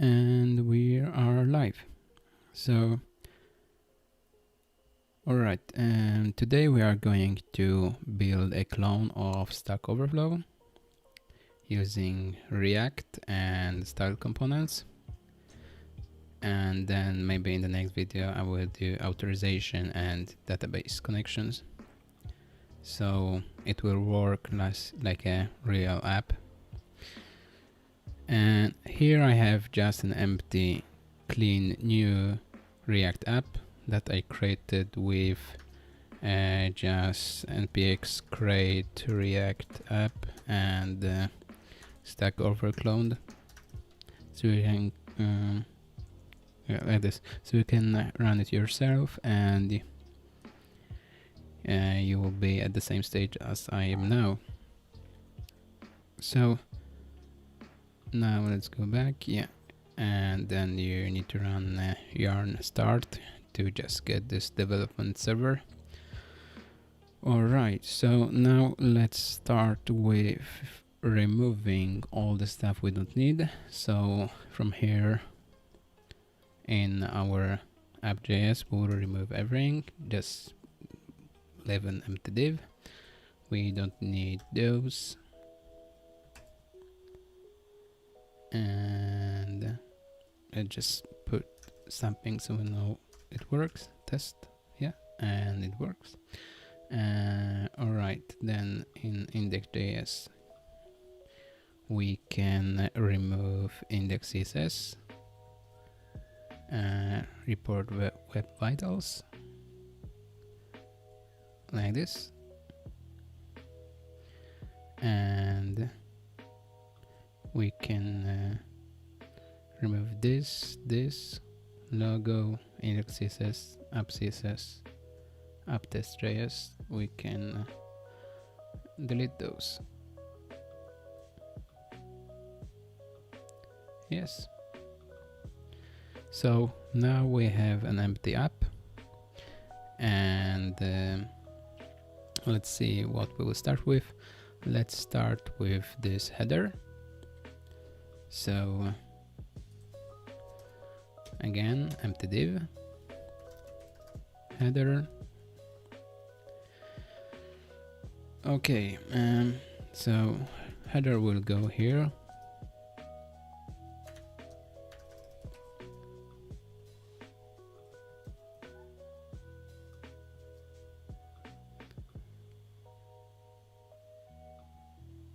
And we are live. So, alright, today we are going to build a clone of StackOverflow using React and style components. And then maybe in the next video I will do authorization and database connections. So it will work like a real app. And here I have just an empty, clean, new React app that I created with just npx create react app and StackOverflow. So you can like this. So you can run it yourself, and you will be at the same stage as I am now. So now let's go back, and then you need to run yarn start to just get this development server. Alright, so now let's start with removing all the stuff we don't need. So from here in our app.js we'll remove everything, just leave an empty div. We don't need those. And I just put something so we know it works. Test, and it works. Alright, then in index.js we can remove index.css, report web vitals like this, and we can remove this logo, index.css, app.css, app.test.js. We can delete those. Yes. So now we have an empty app, and let's see what we will start with. Let's start with this header. So again, empty div, header. Okay, so header will go here.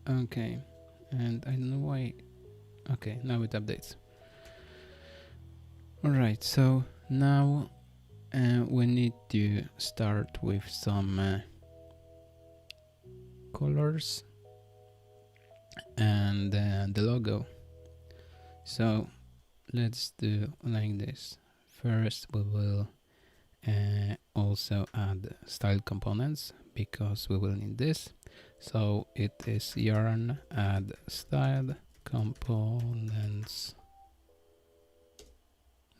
Okay, and I don't know why. Okay, now it updates. Alright, so now we need to start with some colors and the logo. So let's do like this. First we will also add style components, because we will need this. So it is yarn add style components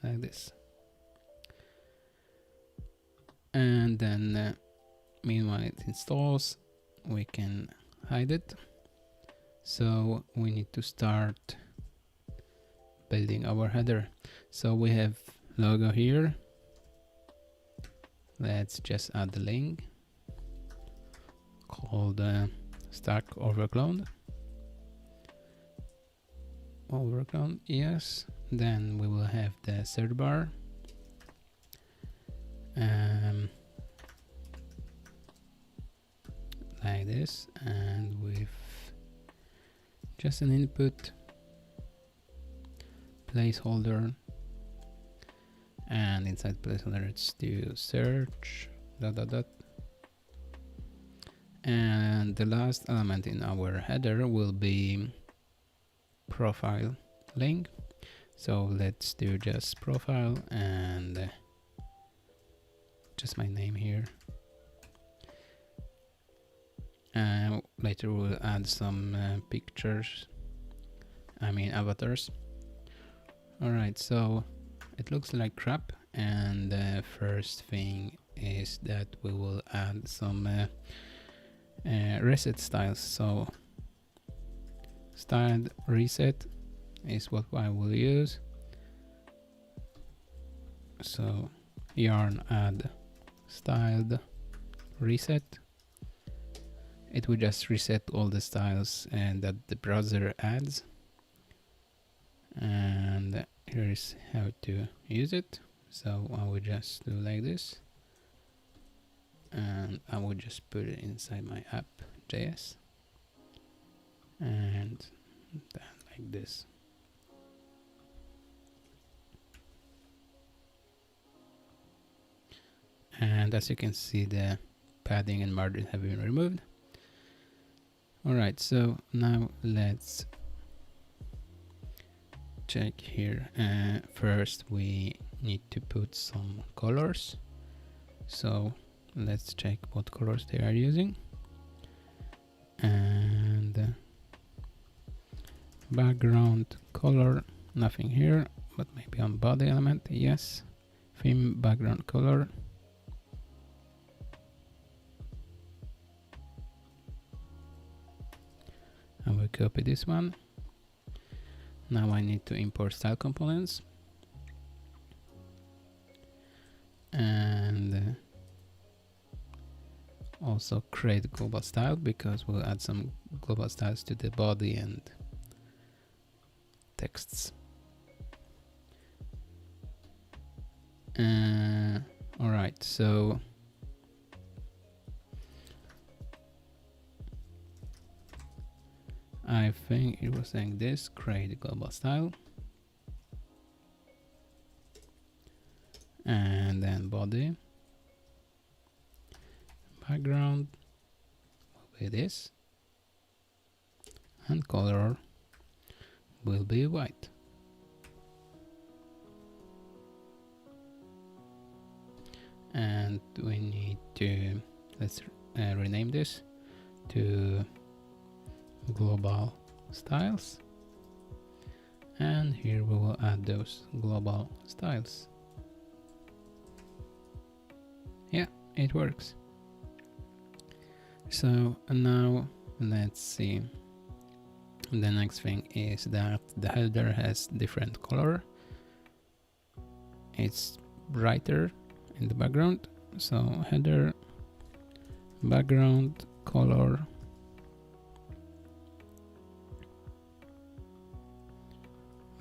like this, and then meanwhile it installs, we can hide it. So we need to start building our header. So we have logo here. Let's just add the link called StackOverflow. Yes. Then we will have the search bar, like this, and with just an input placeholder, and inside placeholder let's do search ... And the last element in our header will be profile link. So let's do just profile and just my name here. Later we'll add some pictures, avatars. Alright, so it looks like crap, and the first thing is that we will add some reset styles. So styled reset is what I will use. So yarn add styled reset. It will just reset all the styles and that the browser adds. And here is how to use it. So I will just do like this, and I will just put it inside my app.js, and then like this. And as you can see, the padding and margin have been removed. Alright, so now let's check here. First we need to put some colors. So let's check what colors they are using. And background color, nothing here, but maybe on body element, yes. Theme background color. I will copy this one. Now I need to import style components. And also create global style, because we'll add some global styles to the body and texts. Alright, so I think it was saying this, create a global style. And then body. Background will be this. And color will be white. And we need to, let's rename this to global styles, and here we will add those global styles. Yeah, it works. So now let's see. The next thing is that the header has different color. It's brighter in the background, so header background color.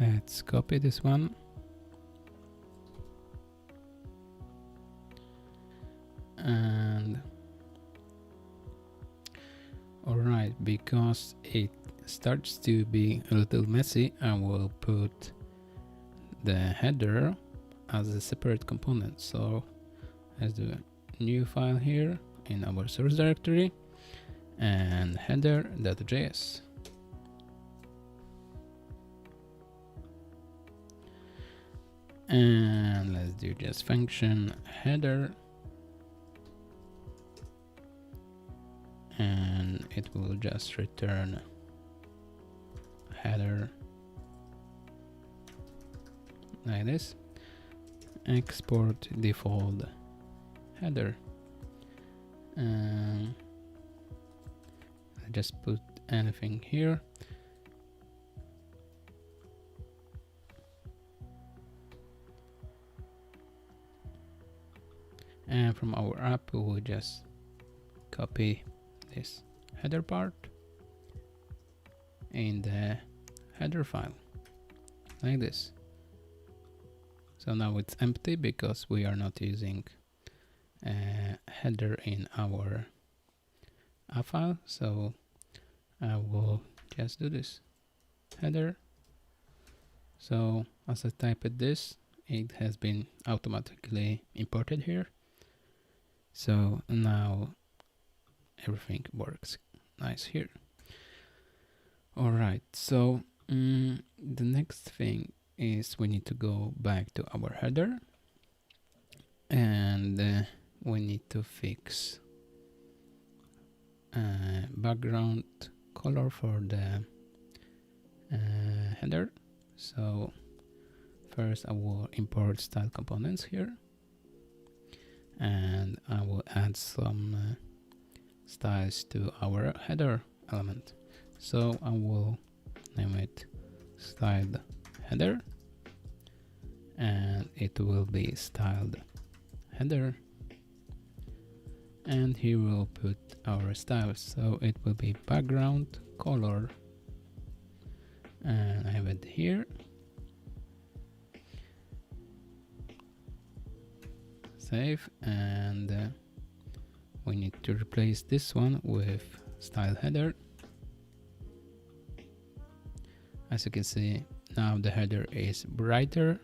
Let's copy this one. And alright, because it starts to be a little messy, I will put the header as a separate component. So let's do a new file here in our source directory and header.js. And let's do just function header, and it will just return header like this. Export default header. Just put anything here. And from our app, we will just copy this header part in the header file, like this. So now it's empty because we are not using a header in our app file. So I will just do this header. So as I type this, it has been automatically imported here. So now everything works nice here. Alright, so the next thing is we need to go back to our header, and we need to fix background color for the header. So first I will import style components here, and I will add some styles to our header element. So I will name it styled header, and it will be styled header, and here we'll put our styles. So it will be background color, and I have it here. Save, and we need to replace this one with style header. As you can see, now the header is brighter.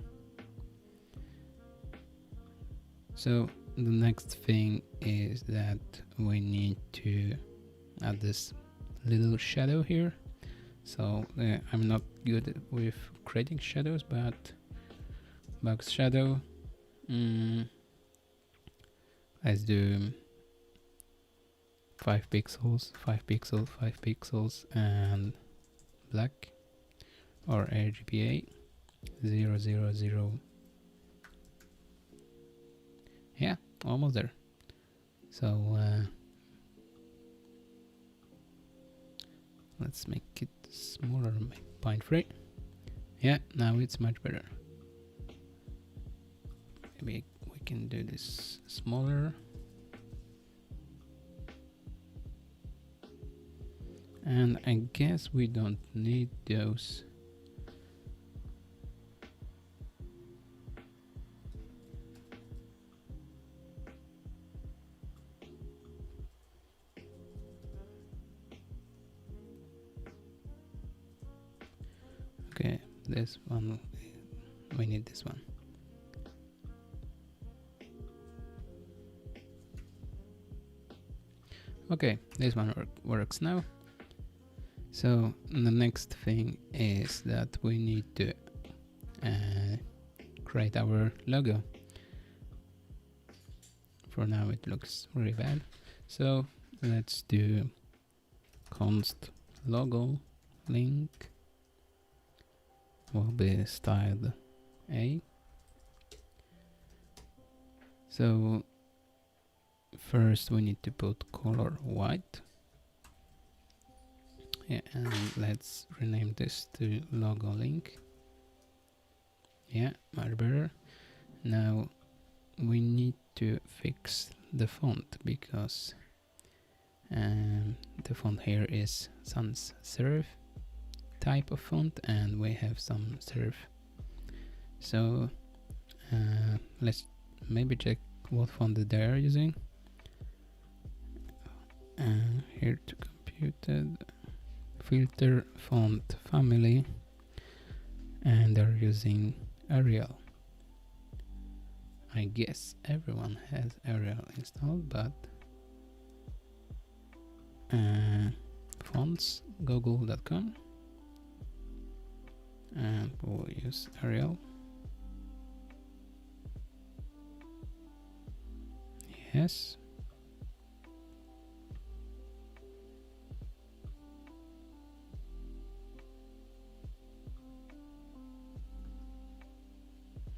So the next thing is that we need to add this little shadow here. So I'm not good with creating shadows, but box shadow, let's do 5 pixels, 5 pixels, 5 pixels, and black, or RGBA 000. Yeah, almost there. So let's make it smaller, make 0.3. Yeah, now it's much better. Maybe we can do this smaller. And I guess we don't need those. Okay, this one, we need this one. Okay, this one works now. So the next thing is that we need to create our logo. For now it looks really bad. So let's do const logo link will be styled A. So first we need to put color white. Yeah, and let's rename this to logo link. Yeah, much better. Now we need to fix the font, because the font here is sans serif type of font, and we have some serif. So let's maybe check what font they are using. Here to computed, filter font family, and they're using Arial. I guess everyone has Arial installed, but fonts, google.com, and we'll use Arial. Yes.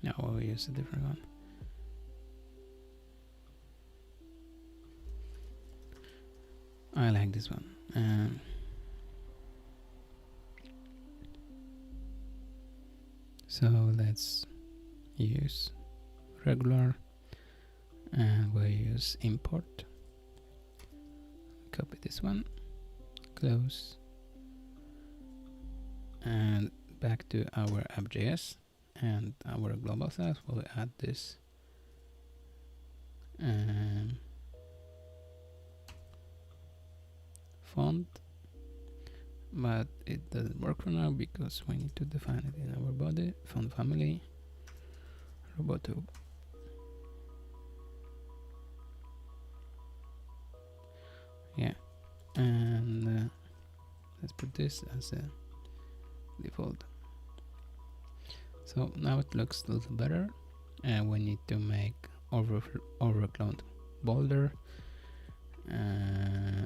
Now we'll use a different one. I like this one. So let's use regular, and we'll use import. Copy this one, close, and back to our app.js. And our global size, we'll add this font, but it doesn't work for now because we need to define it in our body. Font family, Roboto. Yeah, and let's put this as a default. So now it looks a little better, and we need to make overflow bolder.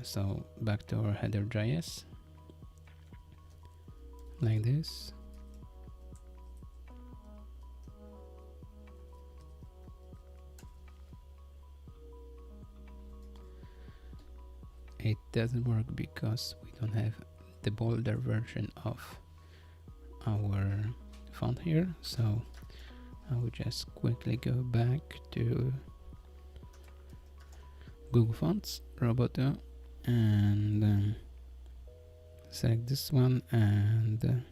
So back to our header.js, like this. It doesn't work because we don't have the bolder version of our font here, so I will just quickly go back to Google Fonts, Roboto, and select this one, and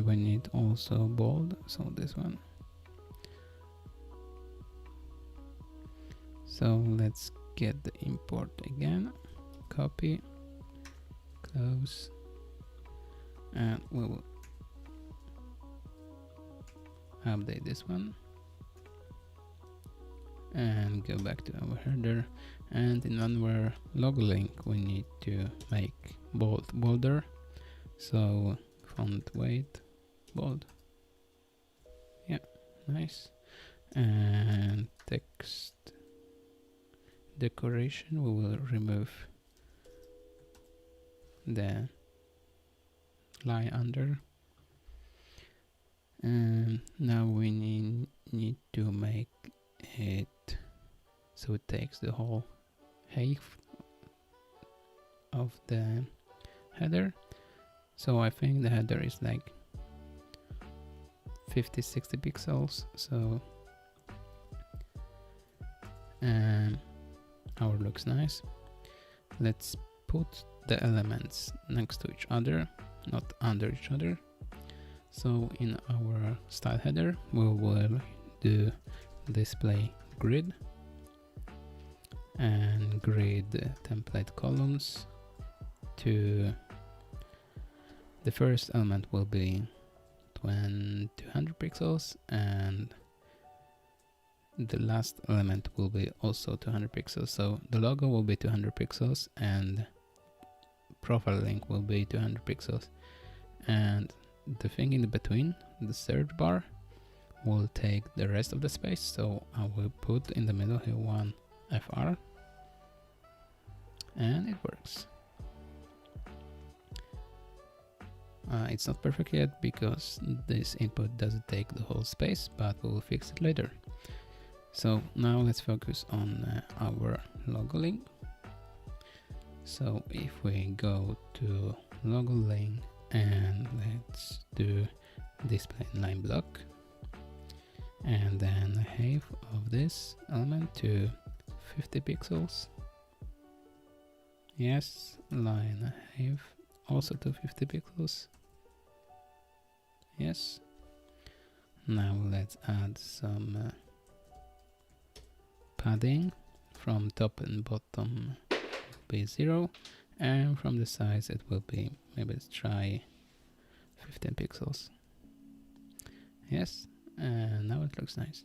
we need also bold, so this one. So let's get the import again, copy, close, and we will update this one and go back to our header, and in our logo link we need to make bolder, so font weight bold, yeah, nice. And text decoration, we will remove the line under, and now we need to make it so it takes the whole height of the header. So I think the header is like 50-60 pixels, so our looks nice. Let's put the elements next to each other, not under each other. So in our style header we will do display grid, and grid template columns. To the first element will be 200 pixels, and the last element will be also 200 pixels. So the logo will be 200 pixels and profile link will be 200 pixels, and the thing in between, the search bar, will take the rest of the space. So I will put in the middle here 1 FR, and it works. It's not perfect yet because this input doesn't take the whole space, but we will fix it later. So now let's focus on our logo link. So if we go to logo link and let's do display line block, and then height of this element to 50 pixels. Yes, line height also to 50 pixels. Yes. Now let's add some padding. From top and bottom will be 0, and from the sides it will be, maybe let's try 15 pixels. Yes, and now it looks nice.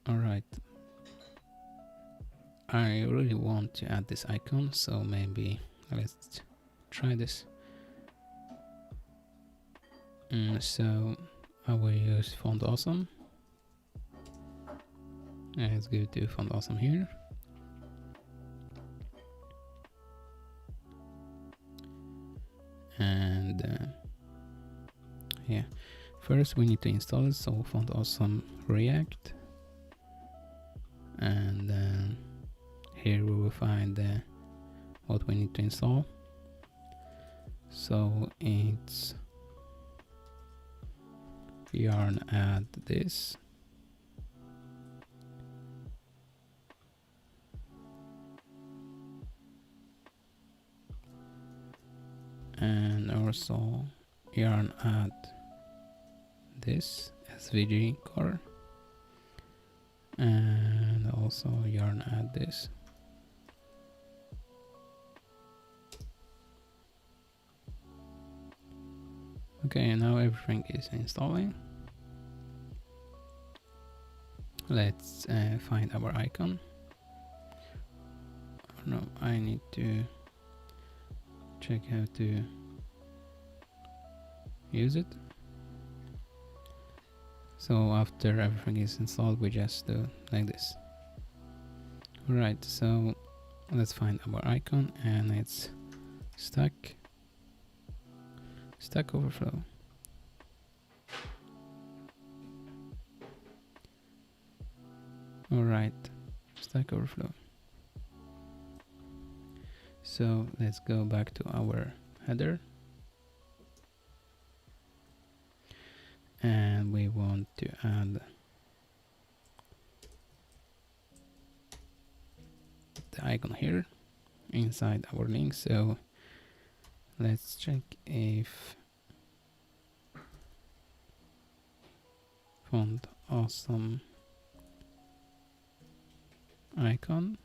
Alright, I really want to add this icon, so maybe let's try this. So I will use font awesome. Let's go to font awesome here. And yeah, first we need to install it, so font awesome react, and then here we will find what we need to install. So it's yarn add this, and also yarn add this SVG core, and also yarn add this. Okay, now everything is installing. Let's find our icon. Oh, no, I need to check how to use it. So after everything is installed, we just do like this. Alright, so let's find our icon, and it's StackOverflow. Alright, Stack Overflow. So let's go back to our header, and we want to add the icon here inside our link. So let's check if font awesome icon,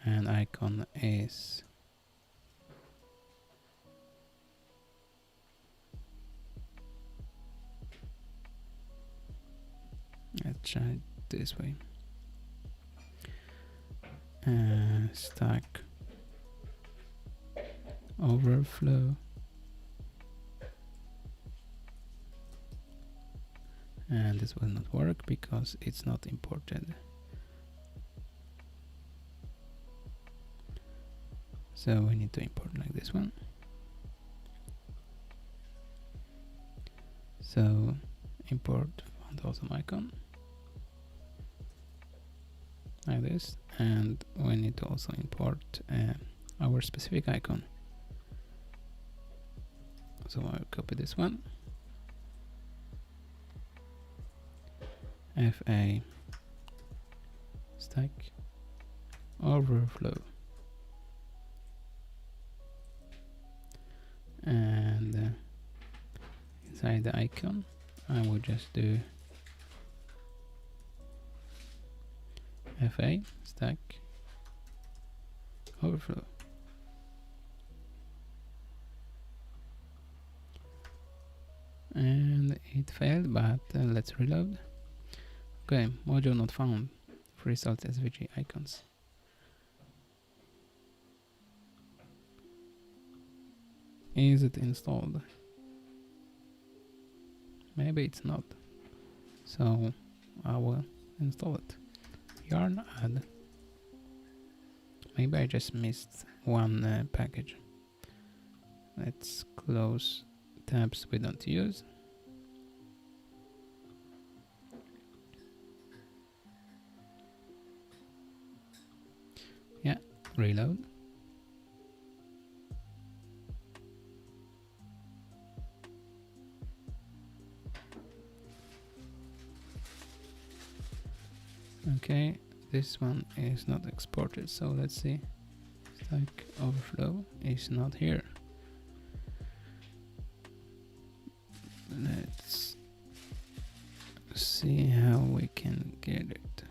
and icon is let's try it this way. Stack Overflow, and this will not work because it's not imported. So we need to import like this one. So import font awesome icon like this, and we need to also import our specific icon. So I'll copy this one, FA Stack Overflow, and inside the icon I will just do FA Stack Overflow. And it failed, but let's reload. Okay, module not found. Free salt SVG icons. Is it installed? Maybe it's not. So I will install it. Yarn add. Maybe I just missed one package. Let's close tabs we don't use. Yeah, reload. Okay, this one is not exported, so let's see. Stack Overflow is not here. Let's see how we can get it.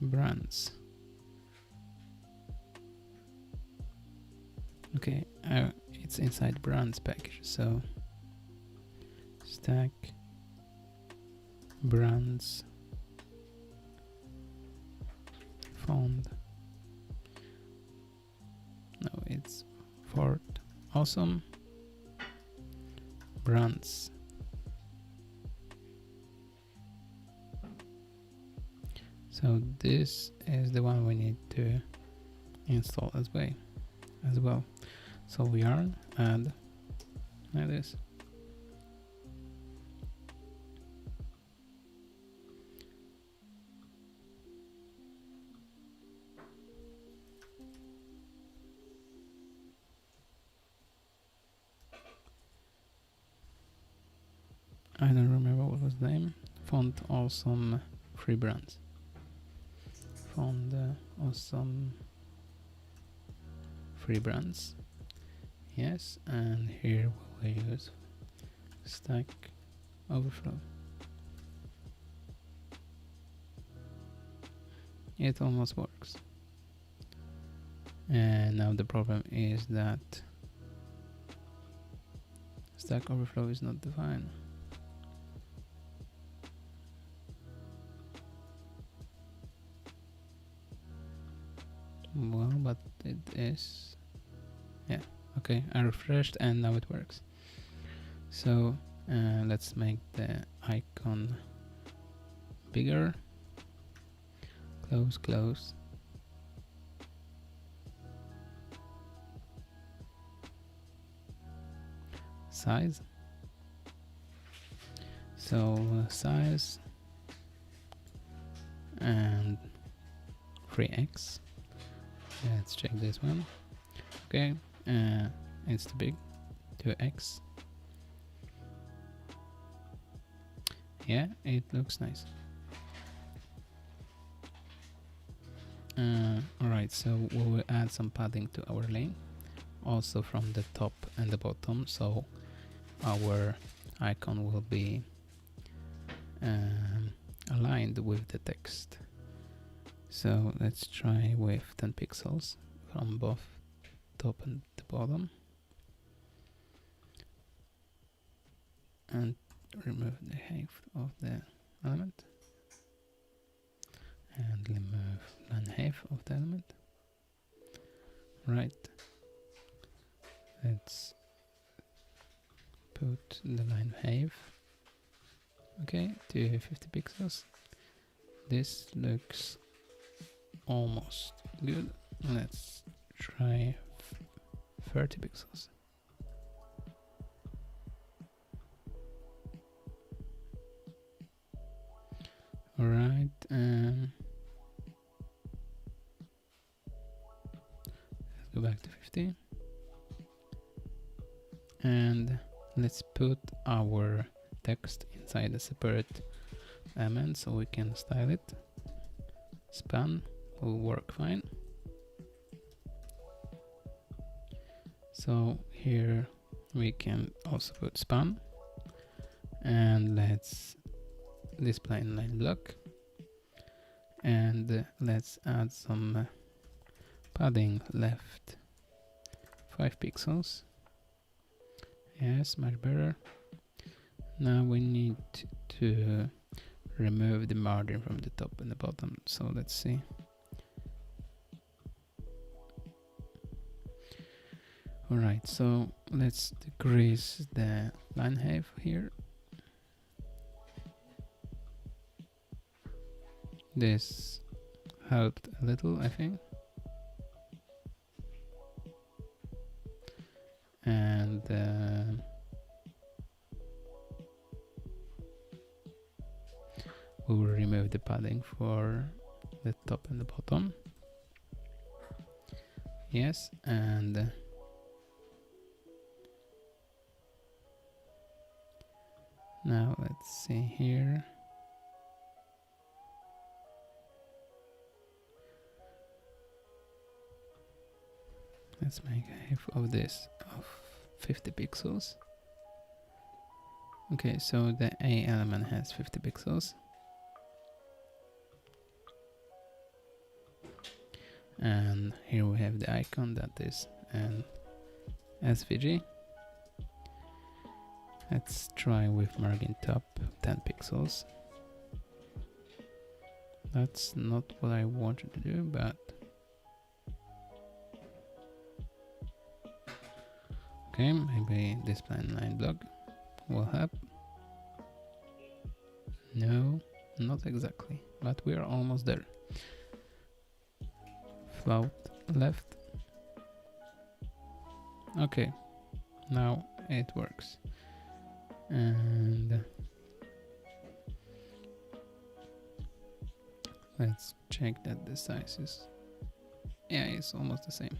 Brands. Okay, it's inside brands package, so stack brands font. No, it's for awesome brands. So this is the one we need to install as well. So we are add like this. I don't remember what was the name. Font awesome free brands. Font awesome free brands. Yes, and here we will use Stack Overflow. It almost works. And now the problem is that Stack Overflow is not defined. Well, but it is. Yeah, okay, I refreshed and now it works. So let's make the icon bigger. Close. Size. So size 3x. Let's check this one. Okay, it's too big. 2x. Yeah, it looks nice. Alright, so we will add some padding to our lane, also from the top and the bottom, so our icon will be aligned with the text. So let's try with 10 pixels from both top and the bottom, and remove the height of the element, and remove line height of the element. Right, let's put the line height, okay, to 50 pixels. This looks almost good. Let's try 30 pixels. Alright, let's go back to 50. And let's put our text inside a separate element so we can style it. Span will work fine. So here we can also put span, and let's display inline block, and let's add some padding left 5 pixels. Yes, much better. Now we need to remove the margin from the top and the bottom, so let's see. Alright, so let's decrease the line height here. This helped a little, I think. And we will remove the padding for the top and the bottom. Yes, and now let's see here. Let's make a height of this of 50 pixels. Okay, so the A element has 50 pixels. And here we have the icon, that is an SVG. Let's try with margin top 10 pixels. That's not what I wanted to do, but okay, maybe display inline block will help. No, not exactly, but we are almost there. Float left. Okay, now it works. And let's check that the size is, yeah, it's almost the same.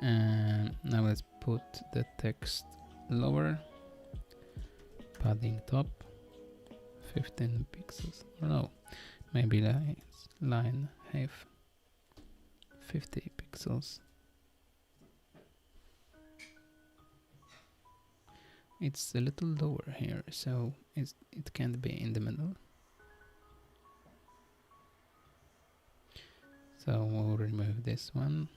And now let's put the text lower, padding top 15 pixels, or no, maybe line height 50 pixels. It's a little lower here, so it can't be in the middle. So we'll remove this one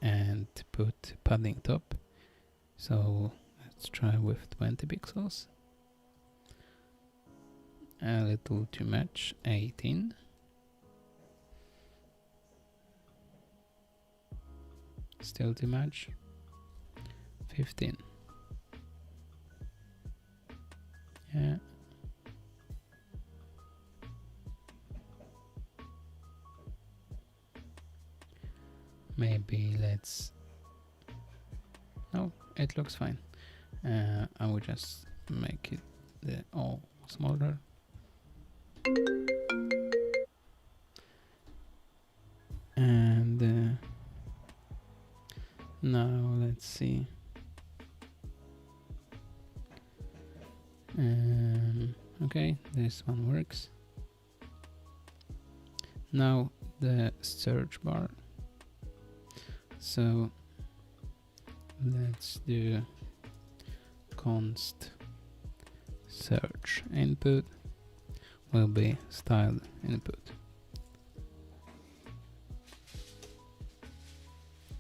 and put padding top. So let's try with 20 pixels. A little too much, 18. Still too much, 15. Yeah. Maybe let's, no, it looks fine. I will just make it all smaller. And now let's see. Okay, this one works. Now the search bar. So let's do const search input will be styled input.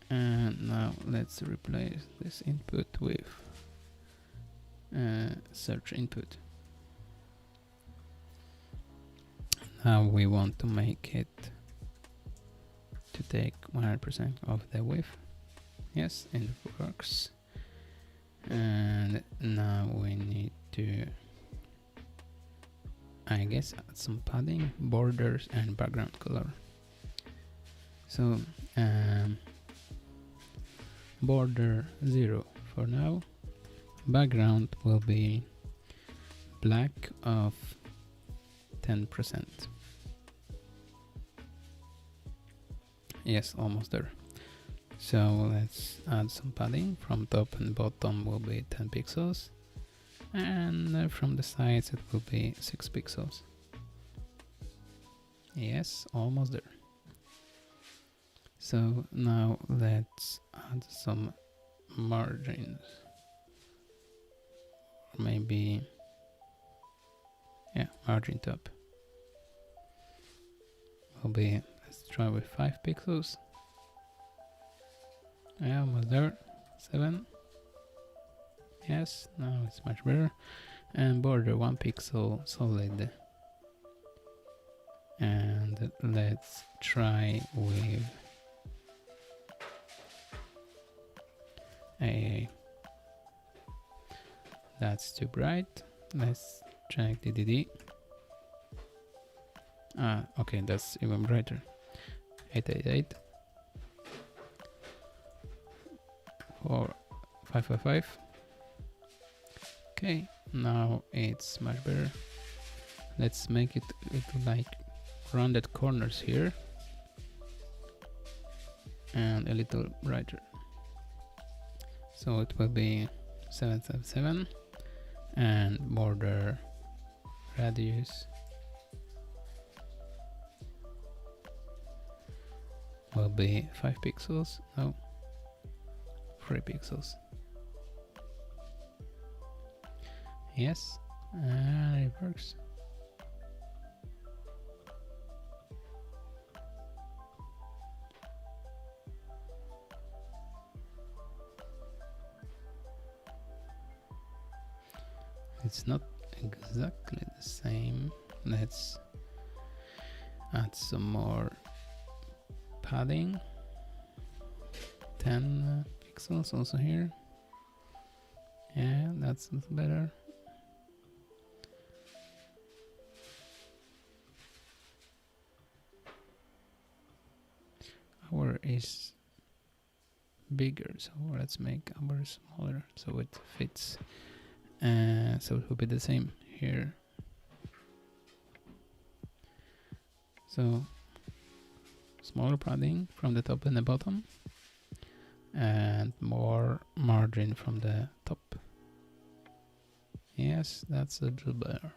And now let's replace this input with search input. Now we want to make it to take 100% of the width. Yes, it works. And now we need to, I guess, add some padding, borders, and background color. So border 0 for now. Background will be black of 10%. Yes, almost there. So let's add some padding. From top and bottom will be 10 pixels. And from the sides it will be 6 pixels. Yes, almost there. So now let's add some margins. Maybe, yeah, margin top will be, let's try with 5 pixels. Yeah, almost there. 7. Yes, now it's much better. And border 1 pixel solid. And let's try with a, that's too bright. Let's check DDD. Okay, that's even brighter. 888 or 555. Okay, now it's much better. Let's make it like rounded corners here and a little brighter. So it will be 777 and border radius will be 5 pixels. No, 3 pixels. Yes, and it works. It's not exactly the same. Let's add some more padding. 10 pixels also here. Yeah, that's better. Our is bigger, so let's make our smaller so it fits. So it will be the same here. So smaller padding from the top and the bottom, and more margin from the top. Yes, that's a little better.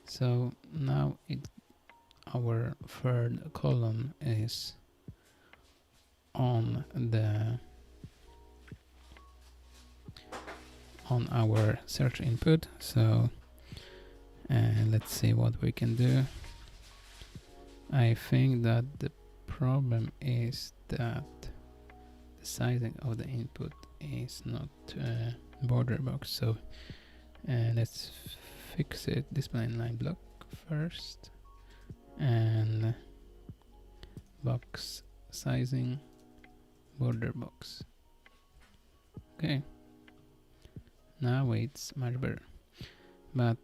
So now our third column is on our search input. So let's see what we can do. I think that the problem is that the sizing of the input is not border box. So let's fix it. Display inline block first, and box sizing border box. Okay, now it's much better, but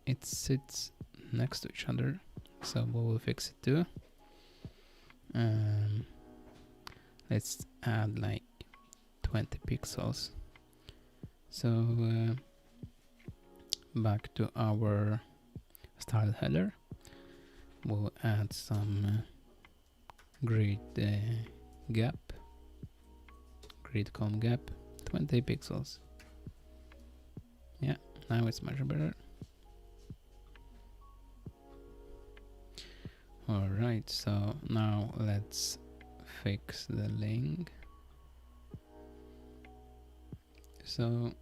it sits next to each other, so we will fix it too. Let's add like 20 pixels. So back to our style header. we'll add some grid gap, grid com gap, 20 pixels. Yeah, now it's much better. Alright, so now let's fix the link. So,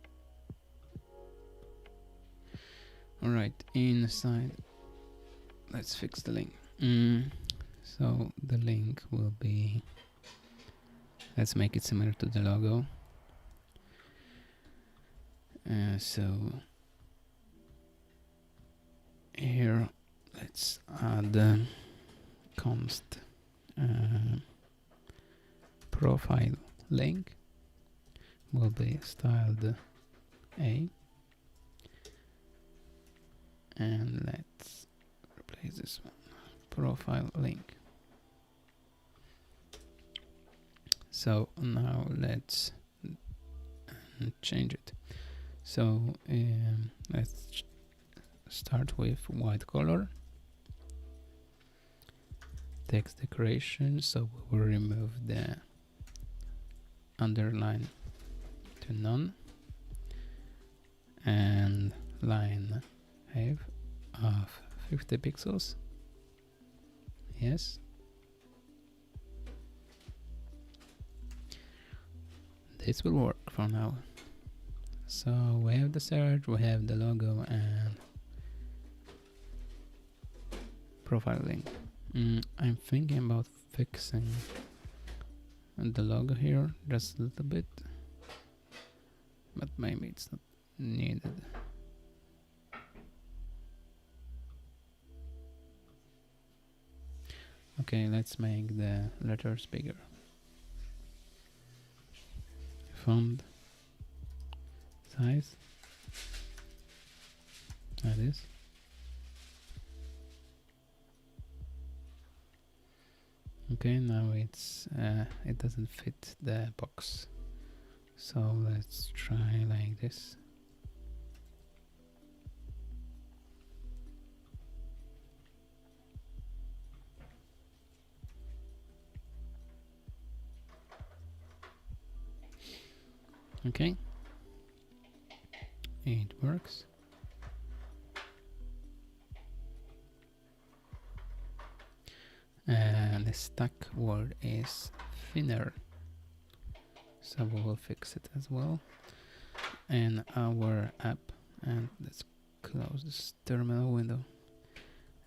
alright, inside, let's fix the link. So the link will be, let's make it similar to the logo. So here, let's add const profile link will be styled A, and let's replace this one, profile link. So now let's change it. So let's start with white color, text decoration, so we will remove the underline to none, and line height of 50 pixels. Yes. This will work for now. So we have the search, we have the logo, and profile link. I'm thinking about fixing the logo here just a little bit, but maybe it's not needed. Okay, let's make the letters bigger. Font size, like this. Okay, now it's it doesn't fit the box, so let's try like this. Okay, it works. And the stack word is thinner, so we will fix it as well. And our app, and let's close this terminal window,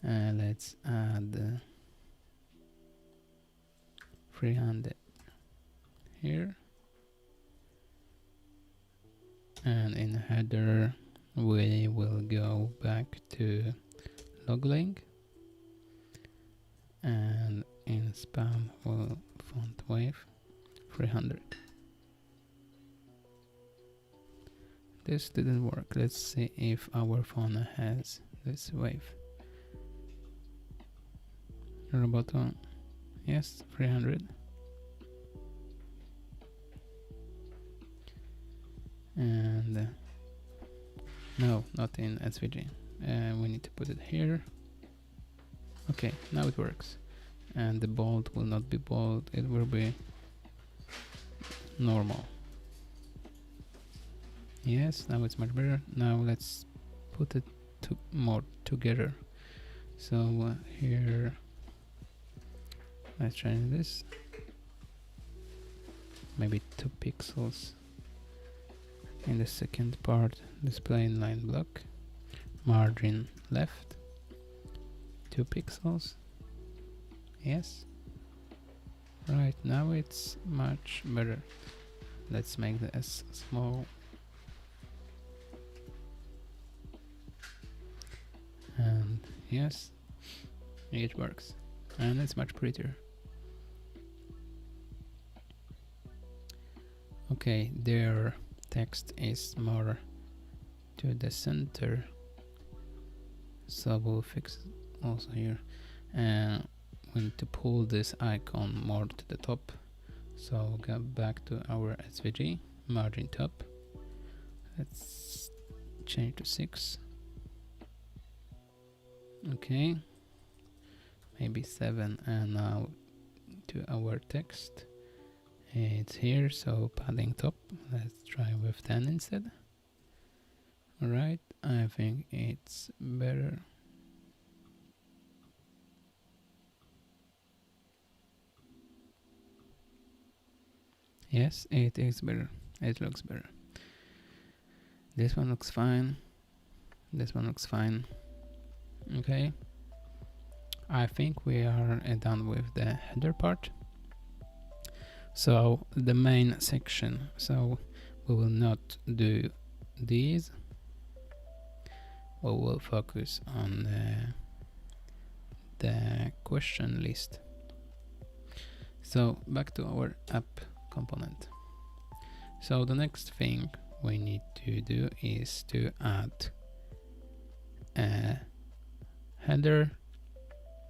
and let's add 300 here, and in header we will go back to log link, and in span we'll font weight 300. This didn't work. Let's see if our font has this wave. Roboto, yes, 300. And no, not in SVG. We need to put it here. Okay, now it works. And the bold will not be bold, it will be normal. Yes, now it's much better. Now let's put it more together. So here, let's try this. Maybe 2 pixels. In the second part, display inline block, margin left, 2 pixels. Yes. Right, now it's much better. Let's make the S small. And yes, it works. And it's much prettier. Okay, their text is more to the center, so we'll fix it also here. And we need to pull this icon more to the top, so we'll go back to our SVG, margin top. Let's change to 6. Okay, maybe 7, and now to our text. It's here, so padding top. Let's try with 10 instead. Alright, I think it's better. Yes, it is better. It looks better. This one looks fine. This one looks fine. Okay. I think we are done with the header part. So the main section. So we will not do these. We will focus on the question list. So back to our app component. So the next thing we need to do is to add a header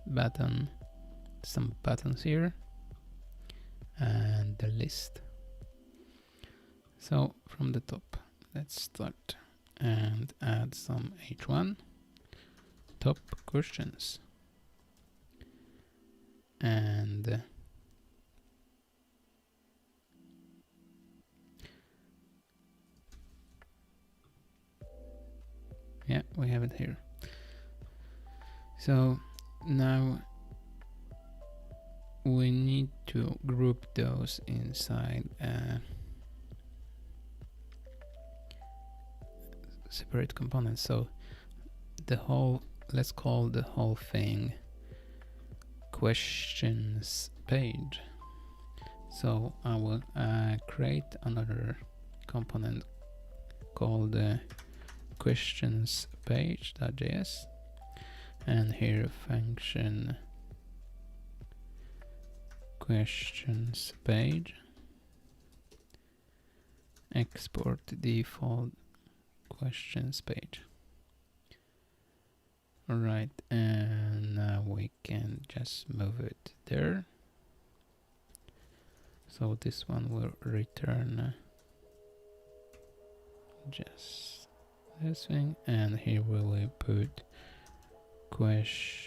button, some buttons here, and the list. So from the top, let's start and add some h1 top questions, and yeah, we have it here. So now we need to group those inside separate components. So the whole, let's call the whole thing questions page. So I will create another component called questions page.js, and here function questions page export default questions page. Alright, and now we can just move it there. So this one will return just this thing, and here we will put questions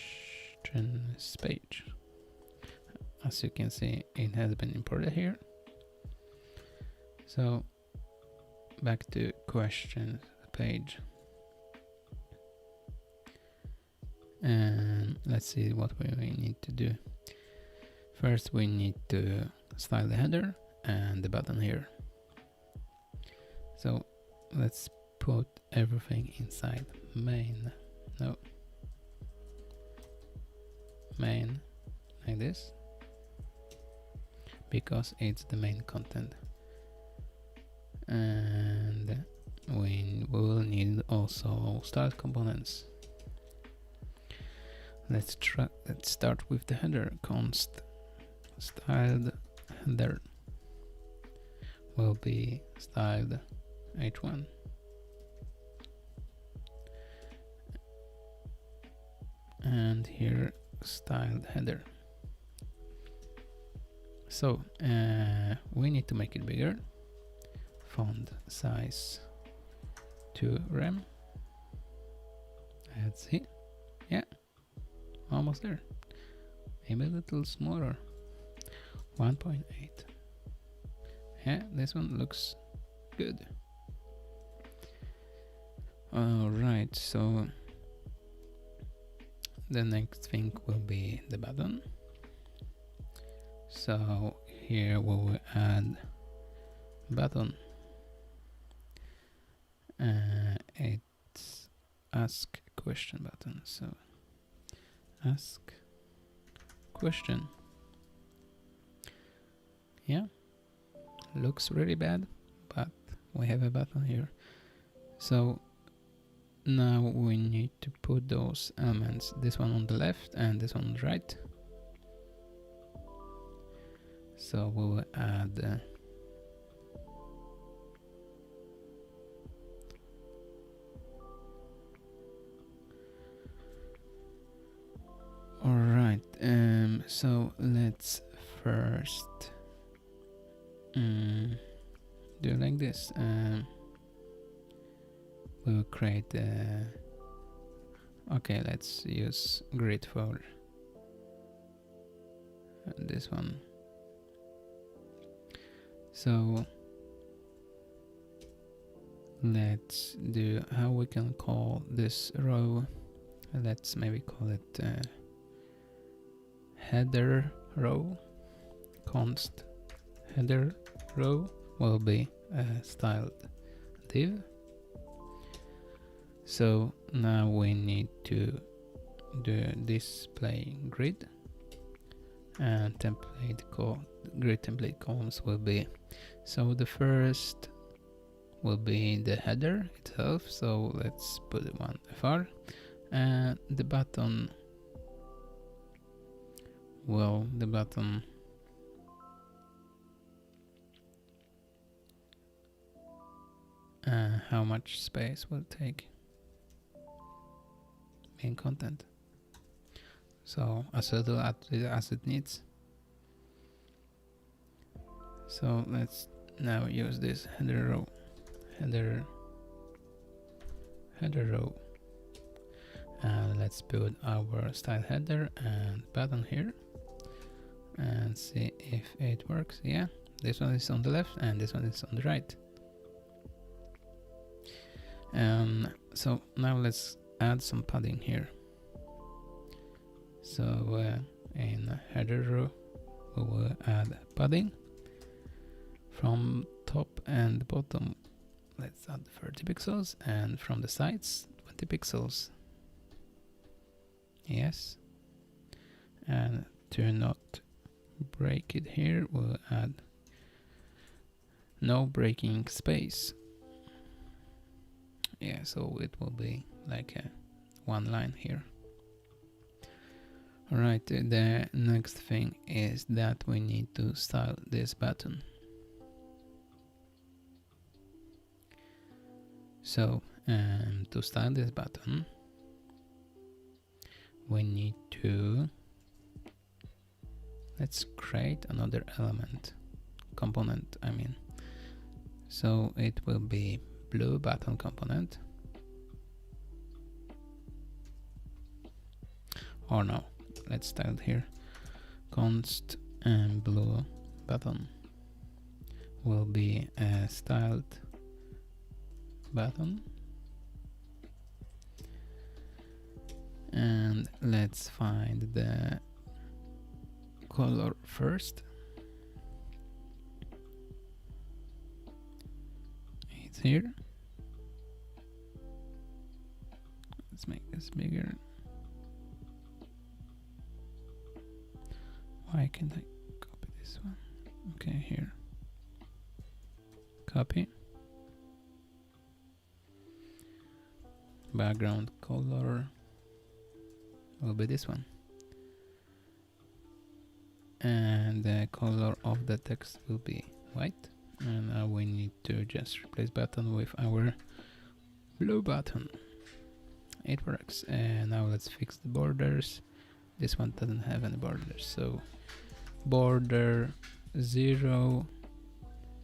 page. As you can see, it has been imported here. So back to questions page, and let's see what we need to do. First we need to style the header and the button here. So let's put everything inside main like this, because it's the main content. And we will need also style components. Let's start with the header. Const styled header will be styled h1, and here styled header. So we need to make it bigger. Font size to rem. Let's see. Yeah, almost there. Maybe a little smaller. 1.8. Yeah, this one looks good. Alright, so the next thing will be the button. So here we will add button. It's ask question button. So ask question. Yeah, looks really bad, but we have a button here. So now we need to put those elements, this one on the left and this one on the right. So we will add alright, so let's first do like this. We will create okay, let's use grid for and this one. So let's do how we can call this row. Let's maybe call it header row. Const header row will be a styled div. So now we need to do display grid, and grid template columns will be, so the first will be the header itself, so let's put one fr, and the button, well, the button how much space will it take in content, so as little as it needs. So let's now use this header row, header row, and let's put our style header and button here and see if it works. Yeah, this one is on the left and this one is on the right. So now let's add some padding here. So in header row we will add padding from top and bottom. Let's add 30 pixels, and from the sides 20 pixels. Yes, and to not break it here we'll add no breaking space. Yeah, so it will be like a one line here. Alright, the next thing is that we need to style this button. So to style this button we need to, let's create another element, component I mean. So it will be blue button component, or no, let's style it here, const and blue button will be a styled button, and let's find the color first. It's here. Let's make this bigger. Why can't I copy this one? Okay, here. Copy. Background color will be this one. And the color of the text will be white. And now we need to just replace button with our blue button. It works. And now let's fix the borders. This one doesn't have any borders, so border 0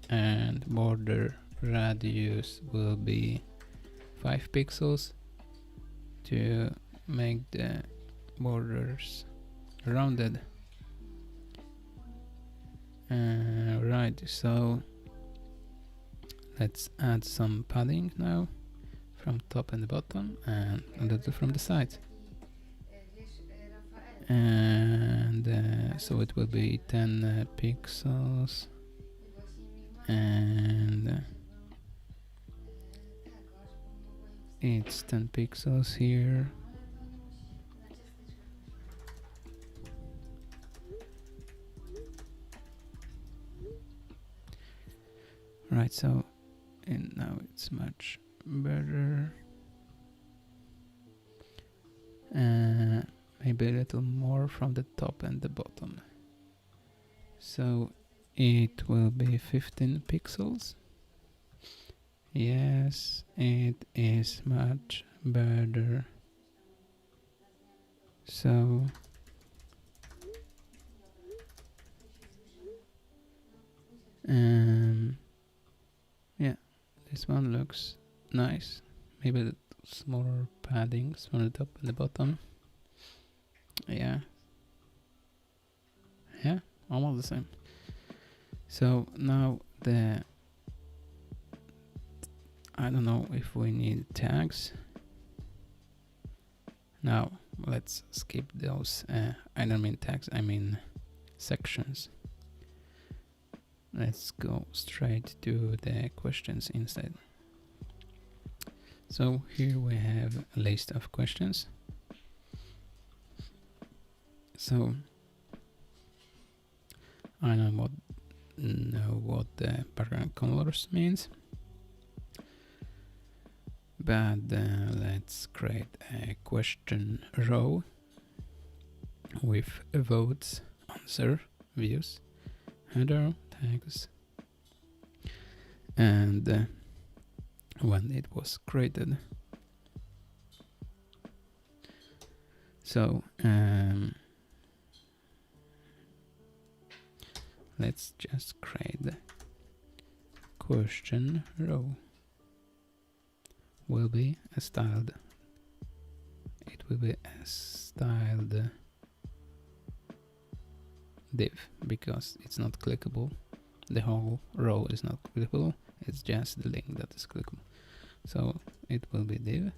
and border radius will be 5 pixels to make the borders rounded. Right, so let's add some padding now from top and the bottom, and a little from the side. And so it will be 10 pixels, and it's 10 pixels here. Right, so and now it's much better. Maybe a little more from the top and the bottom. So it will be 15 pixels. Yes, it is much better. So yeah, this one looks nice. Maybe a little smaller paddings from the top and the bottom. Yeah. Yeah, almost the same. So now I don't know if we need tags. Now let's skip those. I don't mean tags, I mean sections. Let's go straight to the questions instead. So here we have a list of questions. So I know what the background colors means, but let's create a question row with votes, answer, views, header, tags, and when it was created. So let's just create the question row. Will be a styled. It will be a styled div because it's not clickable. The whole row is not clickable. It's just the link that is clickable. So it will be div.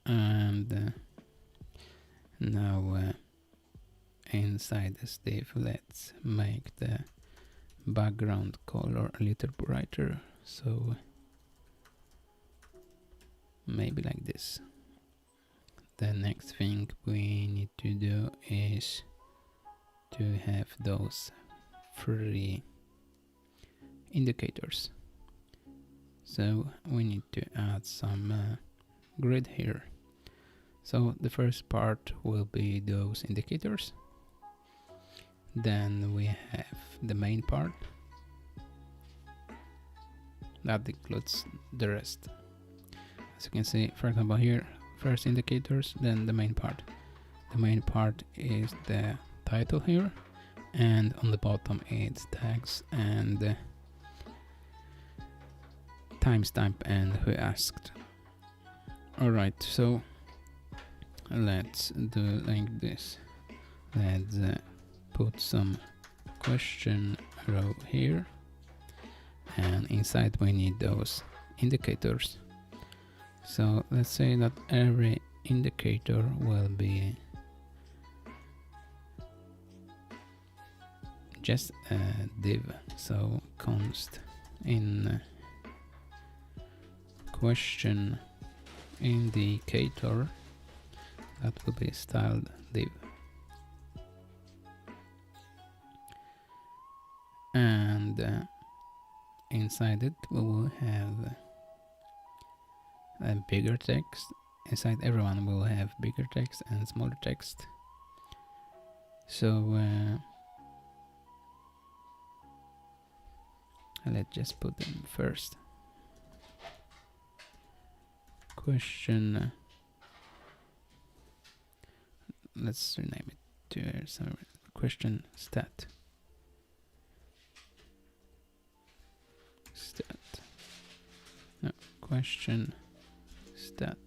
And now inside this div, let's make the background color a little brighter. So maybe like this. The next thing we need to do is to have those 3 indicators. So we need to add some grid here. So the first part will be those indicators. Then we have the main part. That includes the rest. As you can see, for example here, first indicators, then the main part. The main part is the title here, and on the bottom it's tags and timestamp and who asked. Alright, so let's do like this. Let's put some question row here, and inside we need those indicators. So let's say that every indicator will be just a div. So const in question indicator, that will be styled div. And inside it we will have a bigger text. Inside everyone will have bigger text and smaller text. So let's just put them first. Question, let's rename it to some question stat. No, question stat,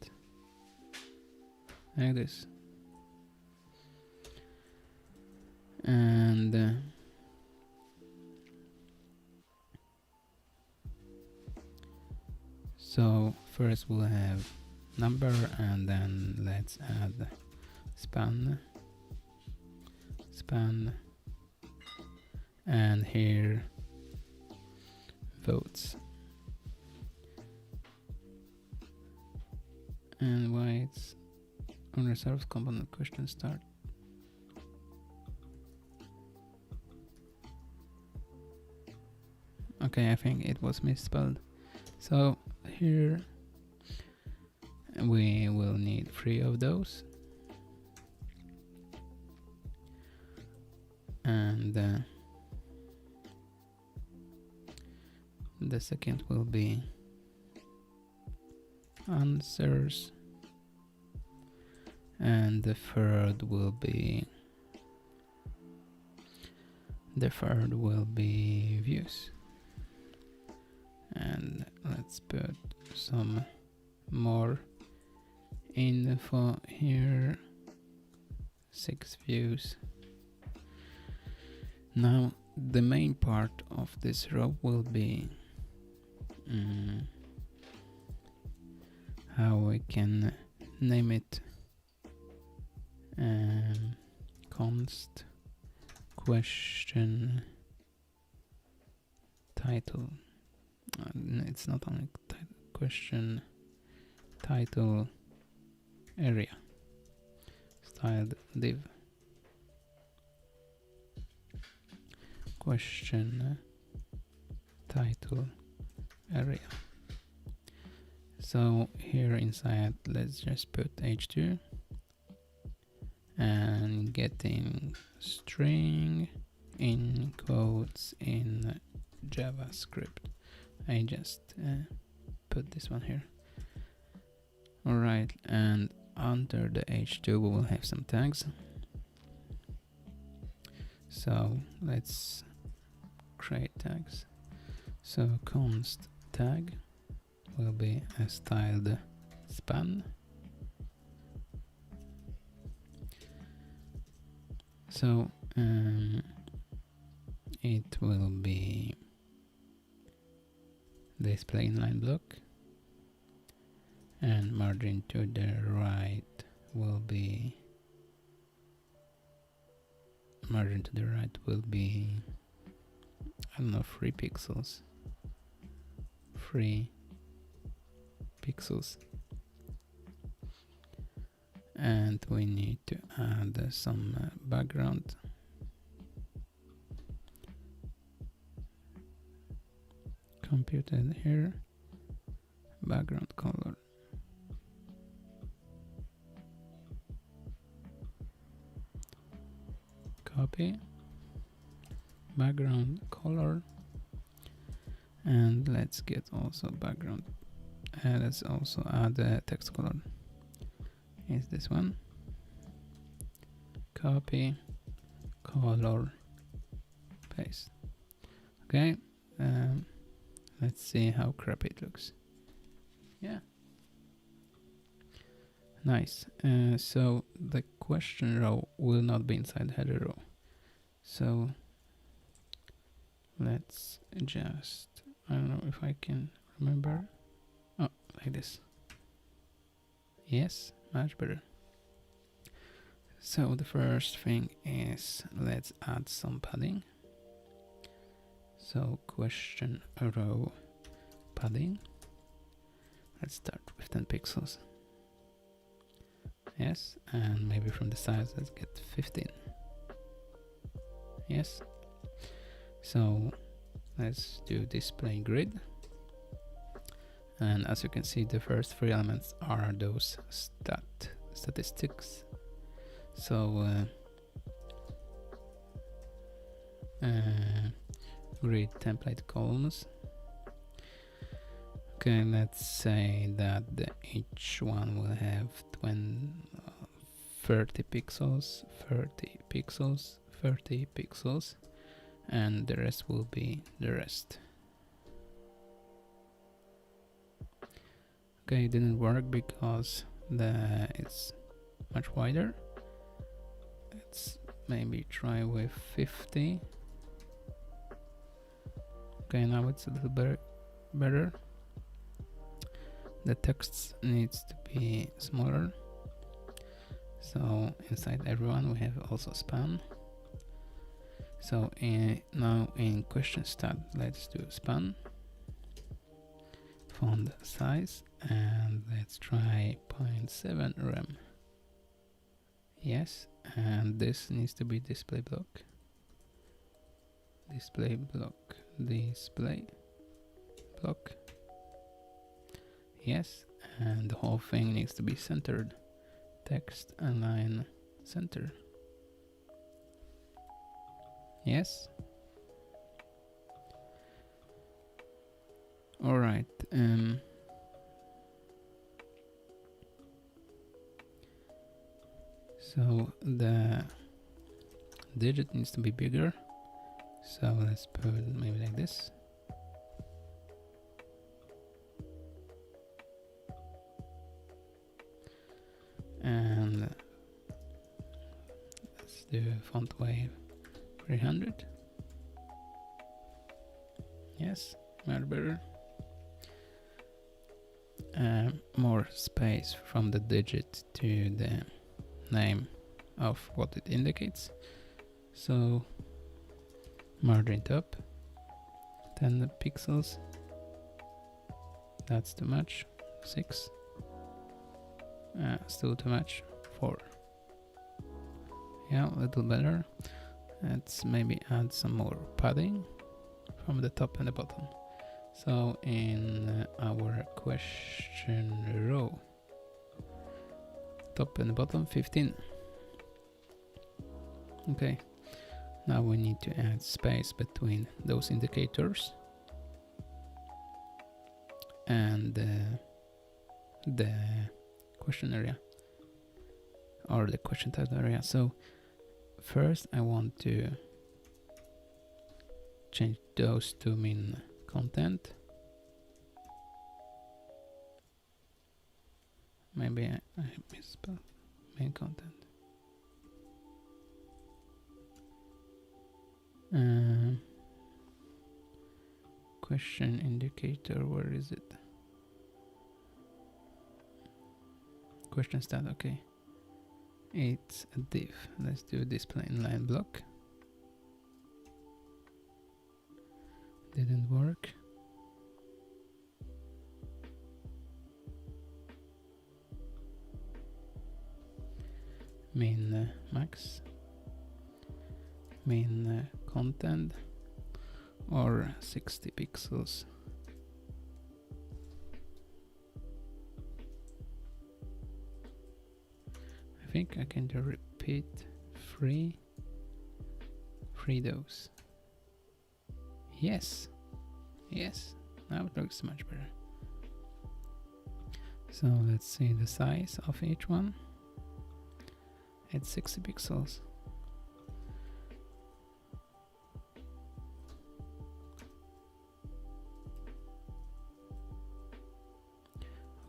like this. And so first we'll have number, and then let's add span, and here votes. And why it's unreserved component question start. Okay, I think it was misspelled. So here we will need 3 of those. And the second will be answers, and the third will be views. And let's put some more info here. 6 views. Now the main part of this row will be how we can name it. Const question title. It's not only question title area styled div question title area. So here inside, let's just put h2 and getting string in quotes in JavaScript. I just put this one here. Alright, and under the h2 we will have some tags. So let's create tags. So const tag will be a styled span. So it will be display inline block, and margin to the right will be I don't know, 3 pixels. 3 pixels. And we need to add some background. Computed here. Background color. Copy. Background color. And let's get also background. Let's also add a text color. Is this one. Copy, color, paste. Okay, let's see how crappy it looks. Yeah, nice. So the question row will not be inside the header row. So let's just, I don't know if I can remember. Oh, like this. Yes, much better. So the first thing is, let's add some padding. So question row padding. Let's start with 10 pixels. Yes, and maybe from the size let's get 15. Yes. So let's do display grid. And as you can see, the first 3 elements are those statistics. So grid template columns. Okay, let's say that each one will have 30 pixels, 30 pixels, 30 pixels, and the rest will be the rest. Okay, it didn't work because it's much wider. Let's maybe try with 50. Okay, now it's a little better. The text needs to be smaller. So inside everyone we have also span. So now in question stat, let's do span. Font size, and let's try 0.7 rem. Yes, and this needs to be display block. Display block. Display block. Yes, and the whole thing needs to be centered. Text align center. Yes. All right. So the digit needs to be bigger. So let's put it maybe like this. And do font weight 300. Yes, much better. More space from the digit to the name of what it indicates. So margin top 10 pixels. That's too much. 6. Still too much. 4. Yeah, a little better. Let's maybe add some more padding from the top and the bottom. So in our question row, top and bottom 15. Okay, now we need to add space between those indicators and the question area or the question type area. So first I want to change those to mean content. Maybe I misspelled main content. Question indicator, where is it? Question stat, okay. It's a div. Let's do display inline block. Didn't work. Main max. Main content or 60 pixels. I think I can do repeat free those. Yes, now it looks much better. So let's see the size of each one. It's 60 pixels.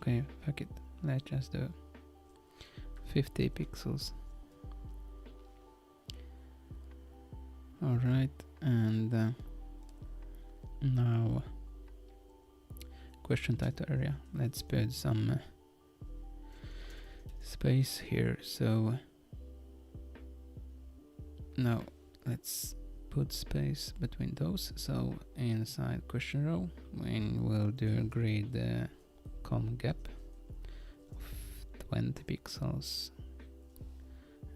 Okay, fuck it. Let's just do 50 pixels. Alright, and now question title area. Let's put some space here. So now let's put space between those. So inside question row, we will do grid com gap of 20 pixels,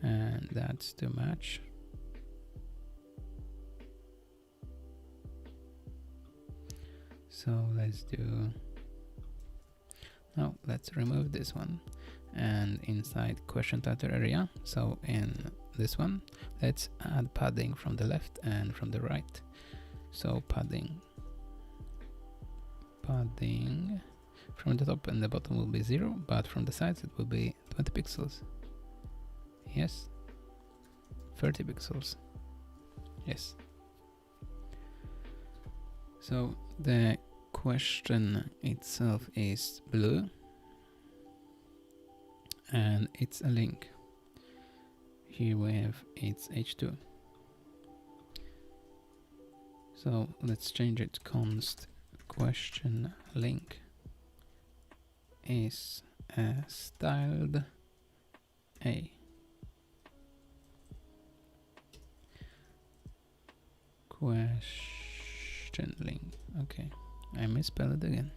and that's too much. So let's do, no, let's remove this one, and inside question title area, so in this one, let's add padding from the left and from the right. So padding from the top and the bottom will be 0, but from the sides it will be 20 pixels. Yes. 30 pixels. Yes. So the question itself is blue and it's a link. Here we have it's h2. So let's change it. Const question link is styled a. Question link. Okay, I misspelled it again.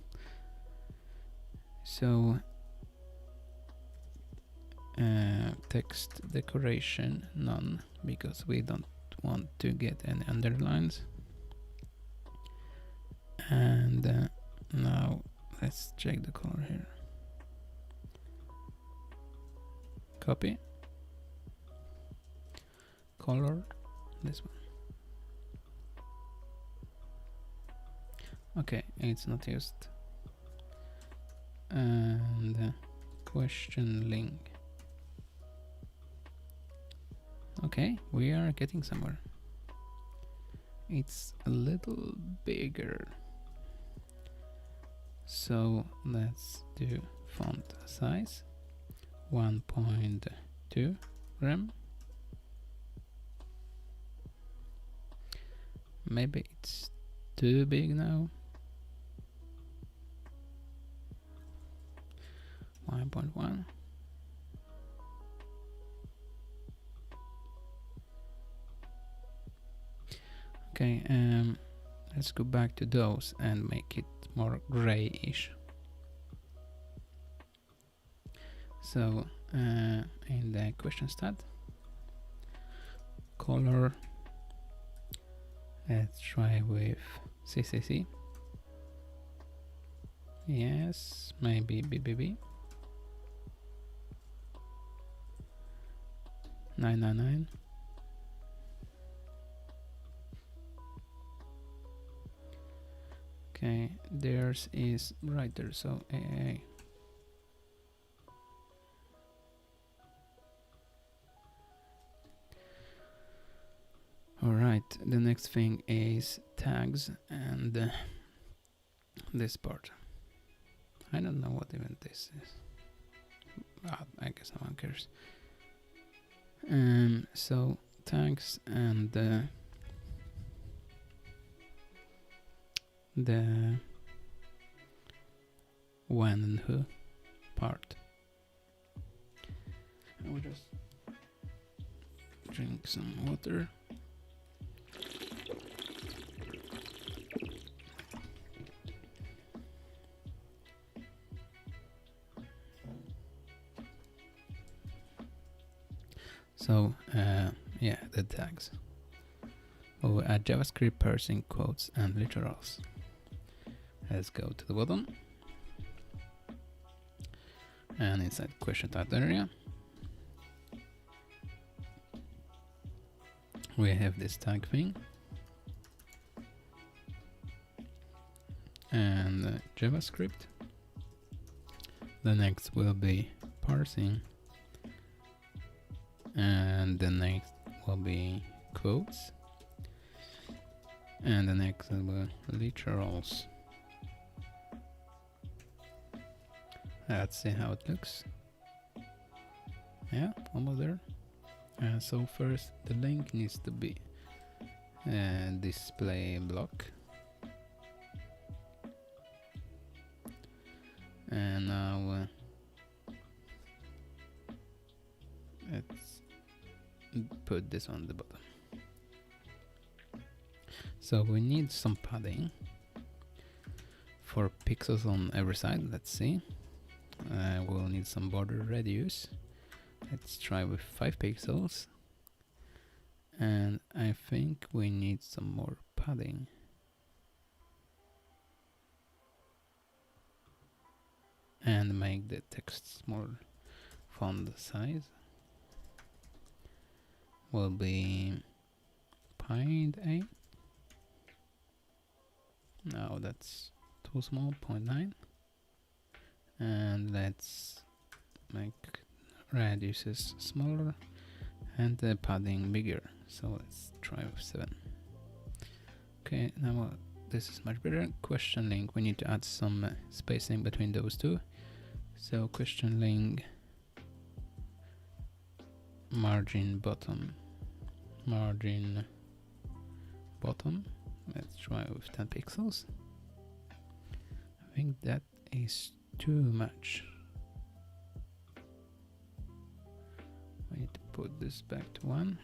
So text decoration none, because we don't want to get any underlines. And now let's check the color here. Copy color, this one. Okay, it's not used. And question link. Okay, we are getting somewhere. It's a little bigger. So let's do font size 1.2 rem. Maybe it's too big now. 1.1. Okay, let's go back to those and make it more grayish. So in the question stat, color, let's try with CCC. Yes, maybe BBB. 999. Okay, theirs is brighter, so AA. Alright, the next thing is tags and this part. I don't know what even this is. I guess no one cares. So tags and the when and who part. I will just drink some water. So yeah, the tags. Oh, add JavaScript parsing quotes and literals. Let's go to the bottom. And inside question tag area, we have this tag thing. And JavaScript. The next will be parsing. And the next will be quotes. And the next will be literals. Let's see how it looks. Yeah, almost there. So first the link needs to be display block. And now let's put this on the bottom. So we need some padding for pixels on every side. Let's see. We'll need some border radius. Let's try with 5 pixels. And I think we need some more padding. And make the text smaller. Font size will be 0.8. No, that's too small, 0.9. And let's make radiuses smaller and the padding bigger. So let's try with 7. Okay, now this is much better. Question link, we need to add some spacing between those two. So question link margin bottom. Let's try with 10 pixels. I think that is too much. I need to put this back to 1.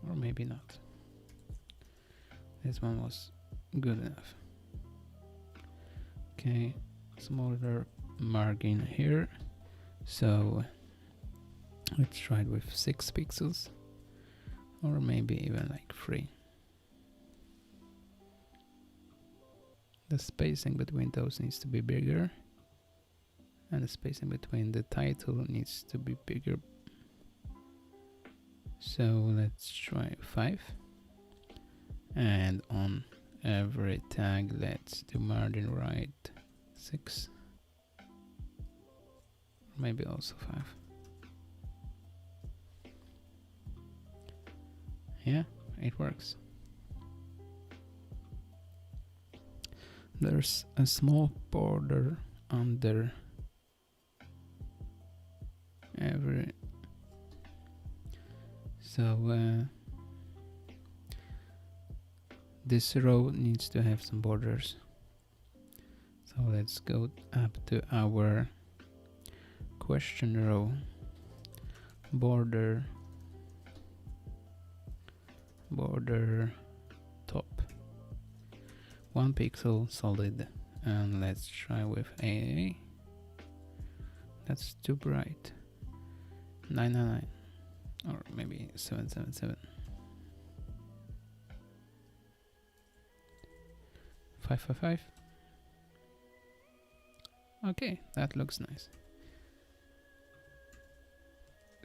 Or maybe not. This one was good enough. Okay, smaller margin here. So let's try it with 6 pixels. Or maybe even like 3. The spacing between those needs to be bigger. And the spacing between the title needs to be bigger. So let's try 5. And on every tag, let's do margin right 6. Maybe also 5. Yeah, it works. There's a small border under So this row needs to have some borders. So let's go up to our question row, border top, 1 pixel solid, and let's try with AA. That's too bright. 999 or maybe 777. 555. Okay, that looks nice.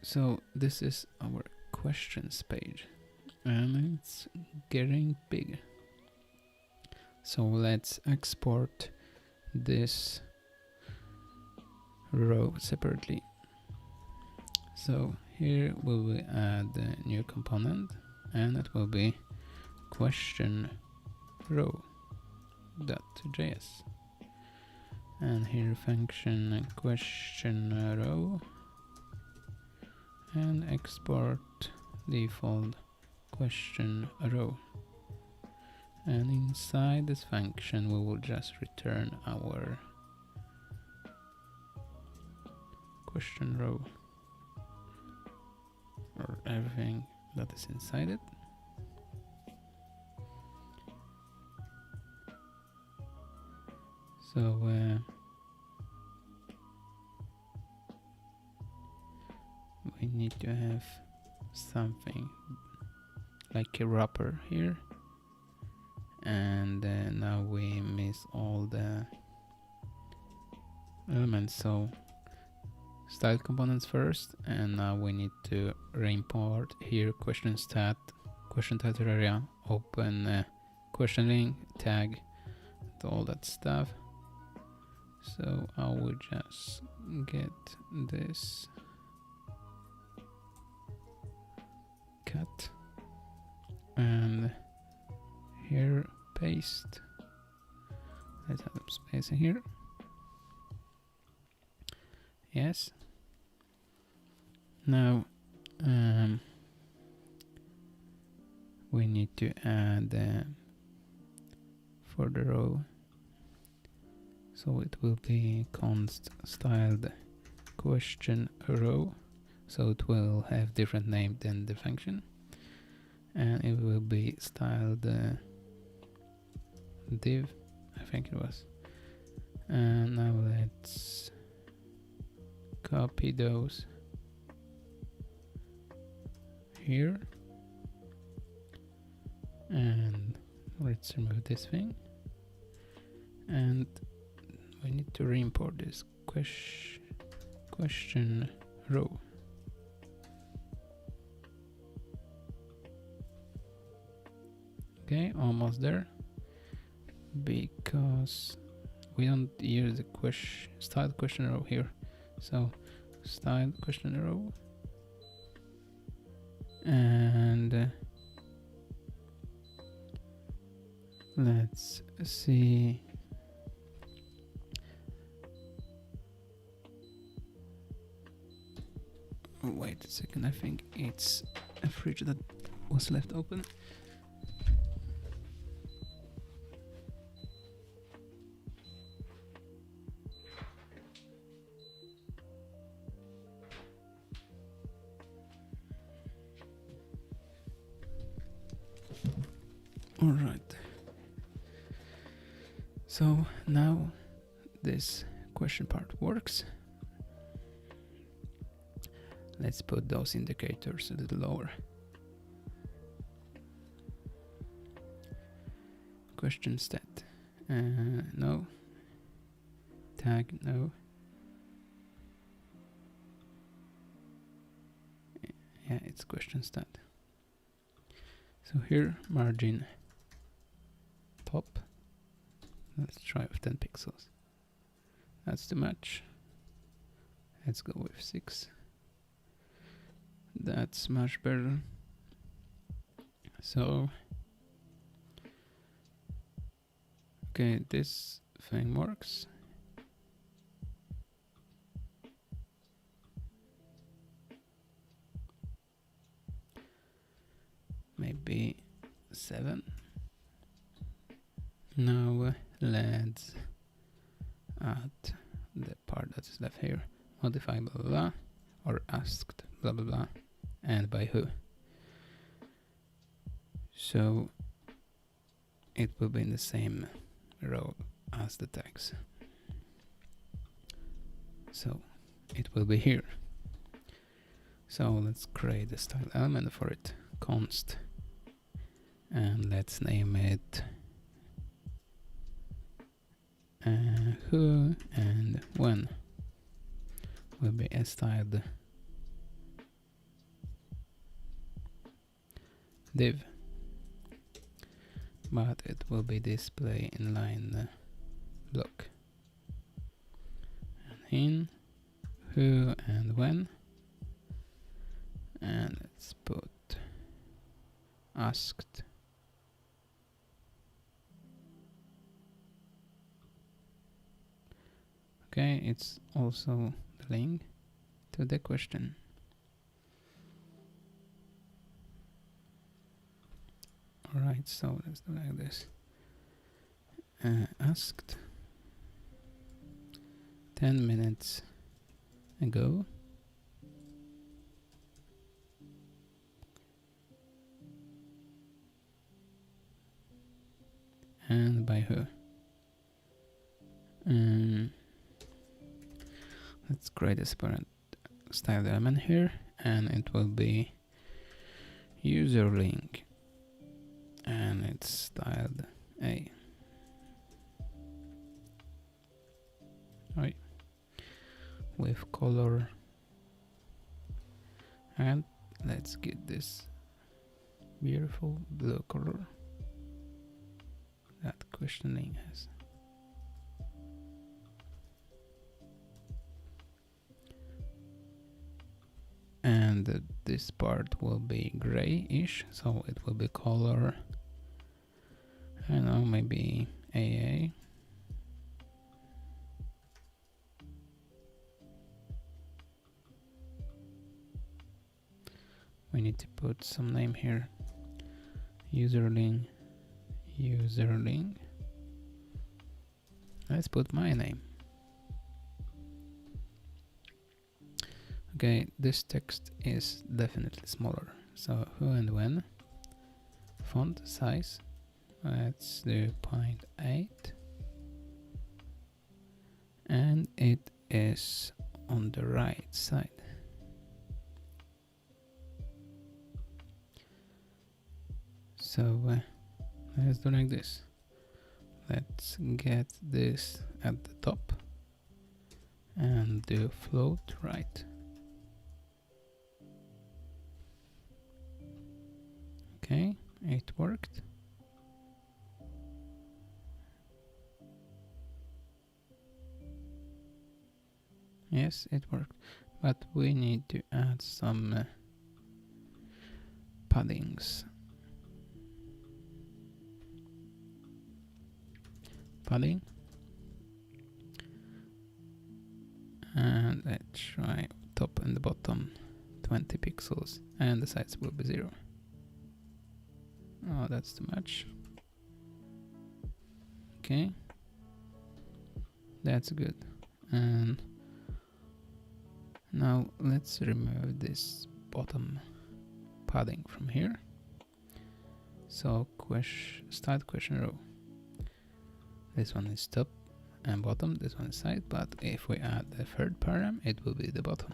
So this is our questions page, and it's getting big. So let's export this row separately. So here we will add a new component, and it will be question row.js. And here function question row, and export default question row. And inside this function we will just return our question row, or everything that is inside it. So we need to have something like a wrapper here, and now we miss all the elements. So style components first, and now we need to re-import here question stat, question title area, open question link, tag, all that stuff. So I will just get this cut, and here paste. Let's have some space in here. Yes. Now we need to add for the row, so it will be const styled question row, so it will have different name than the function, and it will be styled div, I think it was. And now let's copy those here, and let's remove this thing, and we need to re-import this question row. Okay, almost there, because we don't use the style question row here. So style question row, and let's see. Wait a second, I think it's a fridge that was left open. All right. So now this question part works. Let's put those indicators a little lower. Question stat, no. Tag, no. Yeah, it's question stat. So here, margin top. Let's try with 10 pixels. That's too much. Let's go with 6. That's much better. So, okay, this thing works. maybe 7. Now let's add the part that is left here. Modify blah blah blah, or asked blah blah blah, and by who. So it will be in the same row as the tags. So it will be here. So let's create a style element for it, const, and let's name it who and when will be a styled div, but it will be display inline block, and in who and when, and let's put asked. Okay, it's also the link to the question. Alright, so let's do like this. Asked 10 minutes ago. And by who? Let's create a separate style element here, and it will be user link, and it's styled A. Right, with color, and let's get this beautiful blue color that questioning has. And this part will be grayish, so it will be color, I don't know, maybe AA. We need to put some name here. Userling. Let's put my name. Okay, this text is definitely smaller. So who and when, font size, let's do 0.8, and it is on the right side. So let's do like this. Let's get this at the top and do float right. Okay, it worked. Yes, it worked, but we need to add some paddings. Padding, and let's try top and the bottom 20 pixels, and the size will be 0. Oh, that's too much. Okay, that's good. And now let's remove this bottom padding from here. So start question row. This one is top and bottom, this one is side, but if we add the third param, it will be the bottom.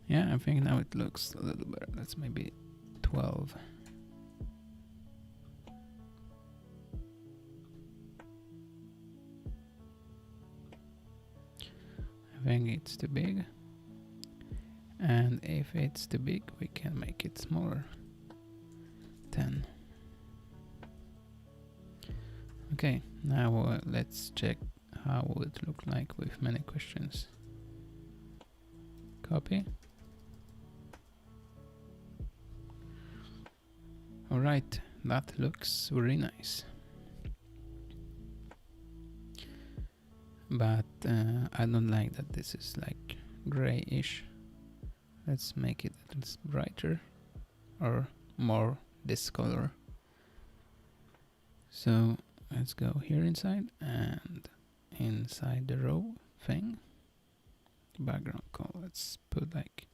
Yeah, I think now it looks a little better. Let's maybe 12. I think it's too big, and if it's too big we can make it smaller. 10. Okay, now let's check how it look like with many questions. Copy. Alright, that looks very nice. But I don't like that this is like grayish. Let's make it a little brighter or more this color. So let's go here inside, and inside the row thing, background color, let's put like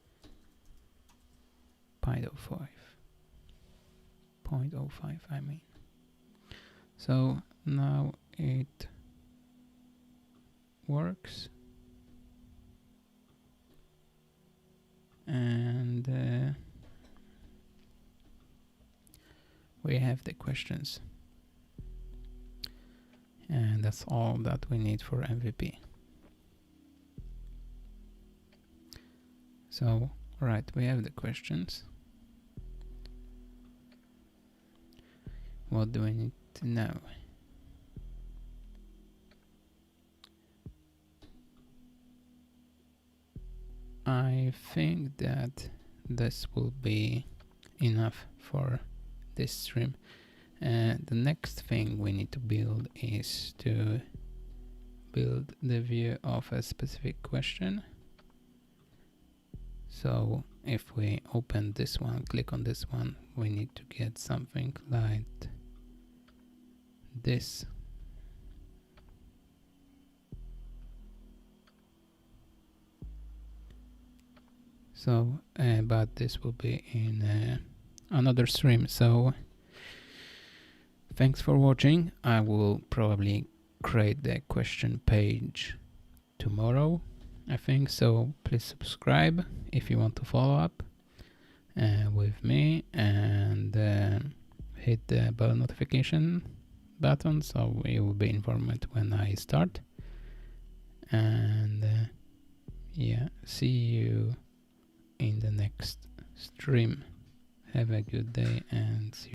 0.05 I mean. So now it works, and we have the questions, and that's all that we need for MVP. So right, we have the questions. What do we need to know? I think that this will be enough for this stream. The next thing we need to build is to build the view of a specific question. So if we open this one, click on this one, we need to get something like this. So, but this will be in another stream. So thanks for watching. I will probably create the question page tomorrow, I think. So please subscribe if you want to follow up with me, and hit the bell notification button so you will be informed when I start. And yeah, see you in the next stream. Have a good day and see you.